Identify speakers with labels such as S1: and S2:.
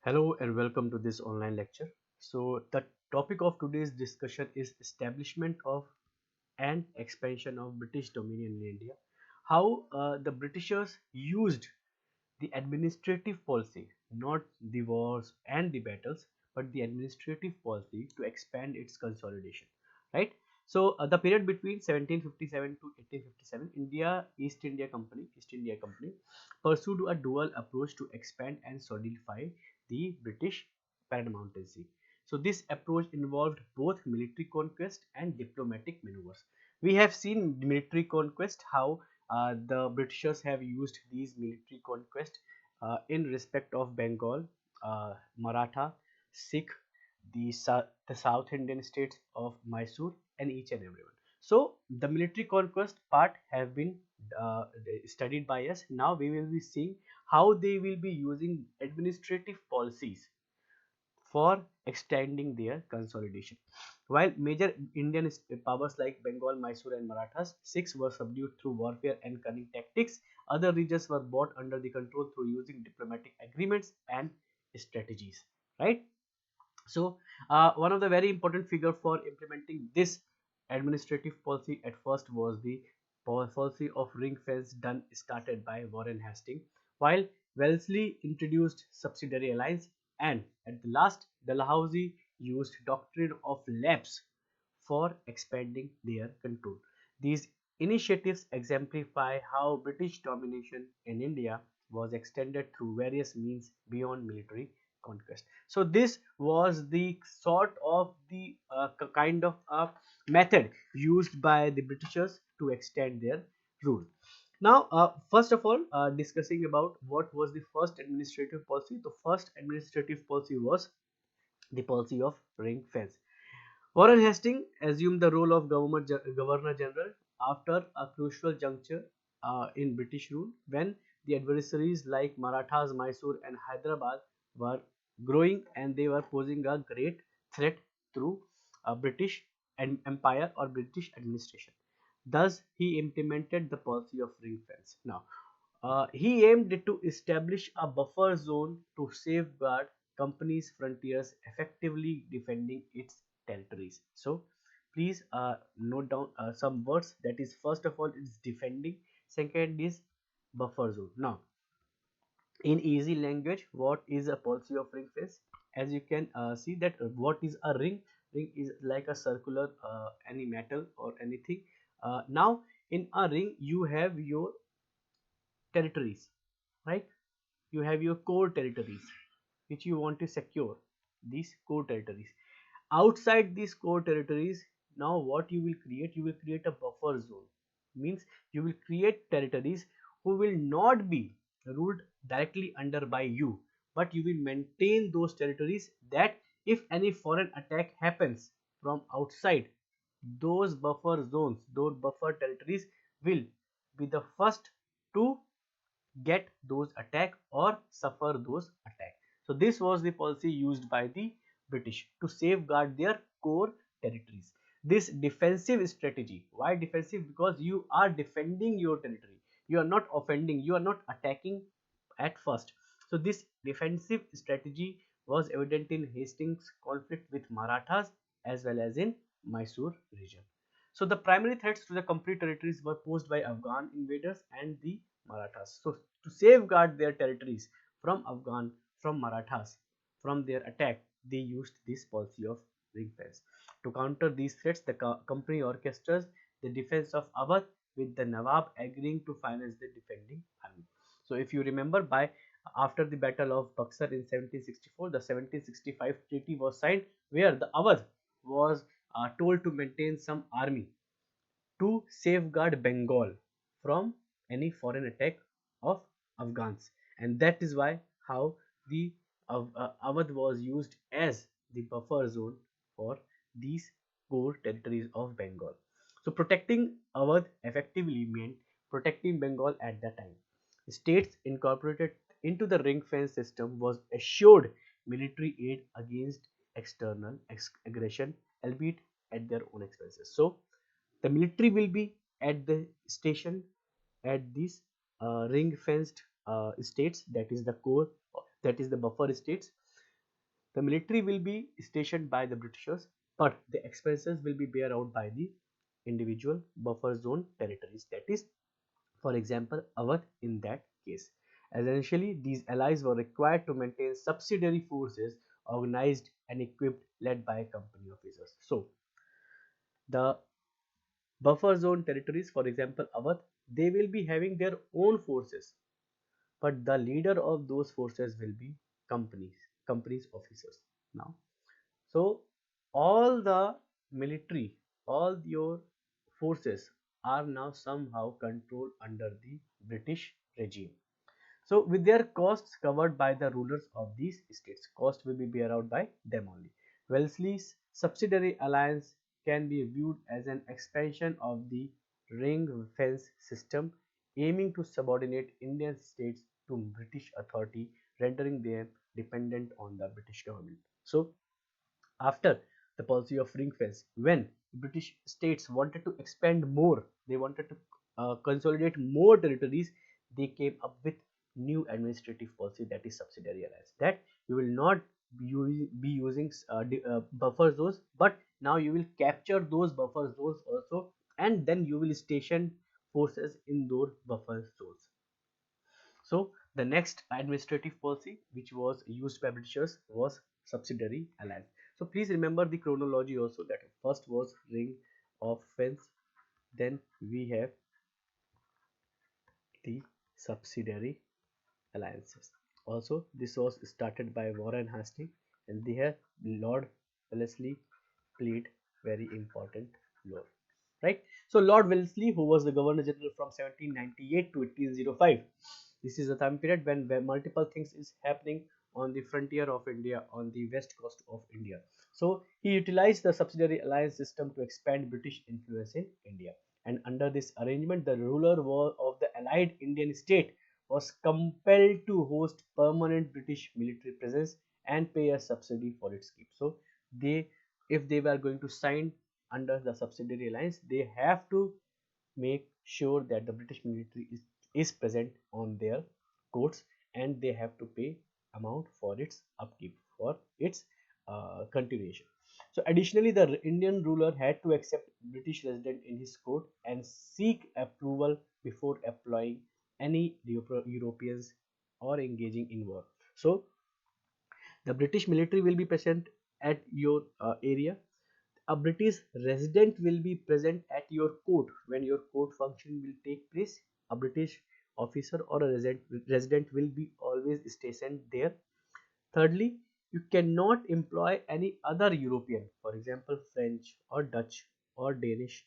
S1: Hello and welcome to this online lecture. So the topic of today's discussion is establishment of and expansion of British dominion in India. How the Britishers used the administrative policy, not the wars and the battles, but the administrative policy to expand its consolidation. Right. So the period between 1757 to 1857, East India Company pursued a dual approach to expand and solidify the British paramountcy. So this approach involved both military conquest and diplomatic maneuvers. We have seen military conquest, how the Britishers have used these military conquest in respect of Bengal, Maratha, Sikh, the South Indian states of Mysore, and each and everyone. So the military conquest part have been studied by us. Now we will be seeing how they will be using administrative policies for extending their consolidation. While major Indian powers like Bengal, Mysore, and Marathas, Sikhs were subdued through warfare and cunning tactics. Other regions were brought under the control through using diplomatic agreements and strategies. Right. So, one of the very important figure for implementing this administrative policy at first was the policy of ring fence done started by Warren Hastings, while Wellesley introduced subsidiary alliance, and at the last Dalhousie used doctrine of lapse for expanding their control. These initiatives exemplify how British domination in India was extended through various means beyond military conquest. So this was the sort of the kind of a method used by the Britishers to extend their rule. Now, first of all, discussing about what was the first administrative policy. The first administrative policy was the policy of ring fence. Warren Hastings assumed the role of Governor General after a crucial juncture in British rule, when the adversaries like Marathas, Mysore, and Hyderabad were growing and they were posing a great threat through British Empire or British administration. Thus, he implemented the policy of ring fence. Now, he aimed to establish a buffer zone to safeguard company's frontiers, effectively defending its territories. So please note down some words. That is, first of all, it's defending. Second is buffer zone. Now, in easy language, what is a policy of ring fence? As you can see that what is a ring? Ring is like a circular any metal or anything. Now in a ring you have your territories, right? You have your core territories which you want to secure, these core territories. Outside these core territories, now what you will create, you will create a buffer zone. Means you will create territories who will not be ruled directly under by you, but you will maintain those territories, that if any foreign attack happens from outside, those buffer zones, those buffer territories will be the first to get those attack or suffer those attack. So this was the policy used by the British to safeguard their core territories. This defensive strategy, why defensive? Because you are defending your territory, you are not offending, you are not attacking at first. So this defensive strategy was evident in Hastings conflict with Marathas as well as in Mysore region. So the primary threats to the complete territories were posed by Afghan invaders and the Marathas. So to safeguard their territories from Afghan, from Marathas, from their attack, they used this policy of ring fence. To counter these threats, the company orchestrates the defense of Awadh, with the Nawab agreeing to finance the defending army. So if you remember, by after the battle of Buxar in 1764, the 1765 treaty was signed, where the Awadh was told to maintain some army to safeguard Bengal from any foreign attack of Afghans, and that is why how the Awadh was used as the buffer zone for these core territories of Bengal. So protecting Awadh effectively meant protecting Bengal at that time. States incorporated into the ring fence system was assured military aid against external aggression, albeit at their own expenses. So the military will be at the station at these ring fenced states, that is the core, that is the buffer states. The military will be stationed by the Britishers, but the expenses will be bear out by the individual buffer zone territories. That is, for example, Awadh in that case. Essentially, these allies were required to maintain subsidiary forces organized and equipped led by company officers. So, the buffer zone territories, for example, Awadh, they will be having their own forces, but the leader of those forces will be companies officers. Now, so all the military, all your forces are now somehow controlled under the British regime. So with their costs covered by the rulers of these states, cost will be bear out by them only. Wellesley's subsidiary alliance can be viewed as an expansion of the ring fence system, aiming to subordinate Indian states to British authority, rendering them dependent on the British government. So after the policy of ring fence, when British states wanted to expand more, they wanted to consolidate more territories, they came up with new administrative policy, that is subsidiary alliance, that you will not be using buffer zones, but now you will capture those buffer zones also, and then you will station forces in those buffer zones. So the next administrative policy which was used by Britishers was subsidiary alliance. So please remember the chronology also, that first was ring of fence, then we have the subsidiary alliances. Also, this was started by Warren Hastings, and there Lord Wellesley played very important role. Right? So Lord Wellesley, who was the Governor General from 1798 to 1805, this is a time period when multiple things is happening on the frontier of India, on the west coast of India. So he utilized the subsidiary alliance system to expand British influence in India. And under this arrangement, the ruler of the allied Indian state was compelled to host permanent British military presence and pay a subsidy for its keep. So they, if they were going to sign under the subsidiary alliance, they have to make sure that the British military is present on their courts, and they have to pay amount for its upkeep, for its continuation. So additionally, the Indian ruler had to accept British resident in his court and seek approval before employing any Europeans or engaging in war. So the British military will be present at your area. A British resident will be present at your court when your court function will take place. A British officer or a resident will be always stationed there. Thirdly, you cannot employ any other European, for example, French or Dutch or Danish